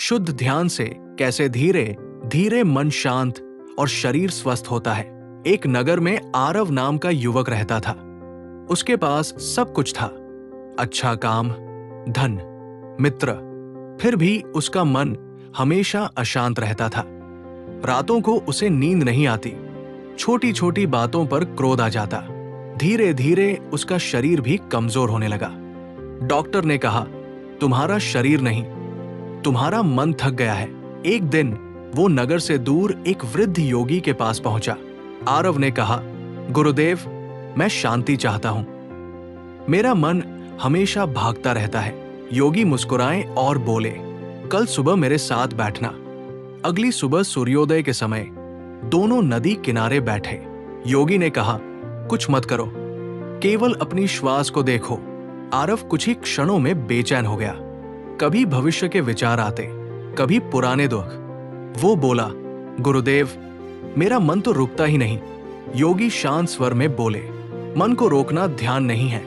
शुद्ध ध्यान से कैसे धीरे धीरे मन शांत और शरीर स्वस्थ होता है। एक नगर में आरव नाम का युवक रहता था। उसके पास सब कुछ था, अच्छा काम, धन, मित्र। फिर भी उसका मन हमेशा अशांत रहता था। रातों को उसे नींद नहीं आती, छोटी छोटी बातों पर क्रोध आ जाता। धीरे धीरे उसका शरीर भी कमजोर होने लगा। डॉक्टर ने कहा, तुम्हारा शरीर नहीं, तुम्हारा मन थक गया है। एक दिन वो नगर से दूर एक वृद्ध योगी के पास पहुंचा। आरव ने कहा, गुरुदेव, मैं शांति चाहता हूं, मेरा मन हमेशा भागता रहता है। योगी मुस्कुराए और बोले, कल सुबह मेरे साथ बैठना। अगली सुबह सूर्योदय के समय दोनों नदी किनारे बैठे। योगी ने कहा, कुछ मत करो, केवल अपनी श्वास को देखो। आरव कुछ ही क्षणों में बेचैन हो गया। कभी भविष्य के विचार आते, कभी पुराने दुख। वो बोला, गुरुदेव, मेरा मन तो रुकता ही नहीं। योगी शांत स्वर में बोले, मन को रोकना ध्यान नहीं है,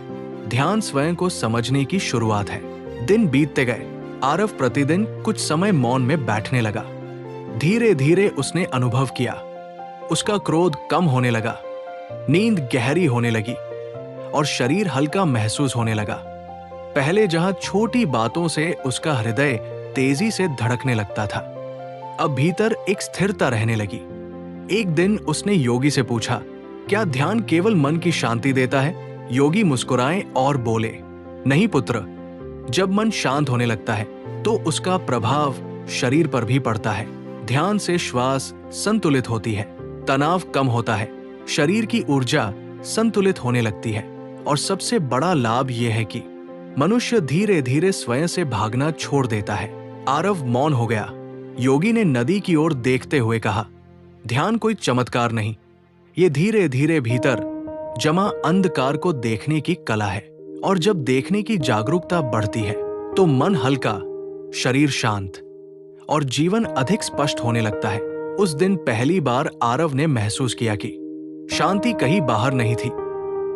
ध्यान स्वयं को समझने की शुरुआत है। दिन बीतते गए। आरव प्रतिदिन कुछ समय मौन में बैठने लगा। धीरे धीरे उसने अनुभव किया, उसका क्रोध कम होने लगा, नींद गहरी होने लगी और शरीर हल्का महसूस होने लगा। पहले जहां छोटी बातों से उसका हृदय तेजी से धड़कने लगता था, अब भीतर एक स्थिरता रहने लगी। एक दिन उसने योगी से पूछा, क्या ध्यान केवल मन की शांति देता है? योगी मुस्कुराए और बोले, नहीं पुत्र, जब मन शांत होने लगता है तो उसका प्रभाव शरीर पर भी पड़ता है। ध्यान से श्वास संतुलित होती है, तनाव कम होता है, शरीर की ऊर्जा संतुलित होने लगती है और सबसे बड़ा लाभ यह है कि मनुष्य धीरे धीरे स्वयं से भागना छोड़ देता है। आरव मौन हो गया। योगी ने नदी की ओर देखते हुए कहा, ध्यान कोई चमत्कार नहीं, ये धीरे धीरे भीतर जमा अंधकार को देखने की कला है। और जब देखने की जागरूकता बढ़ती है तो मन हल्का, शरीर शांत और जीवन अधिक स्पष्ट होने लगता है। उस दिन पहली बार आरव ने महसूस किया कि शांति कहीं बाहर नहीं थी,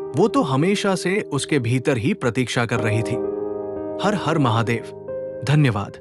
वो तो हमेशा से उसके भीतर ही प्रतीक्षा कर रही थी। हर हर महादेव। धन्यवाद।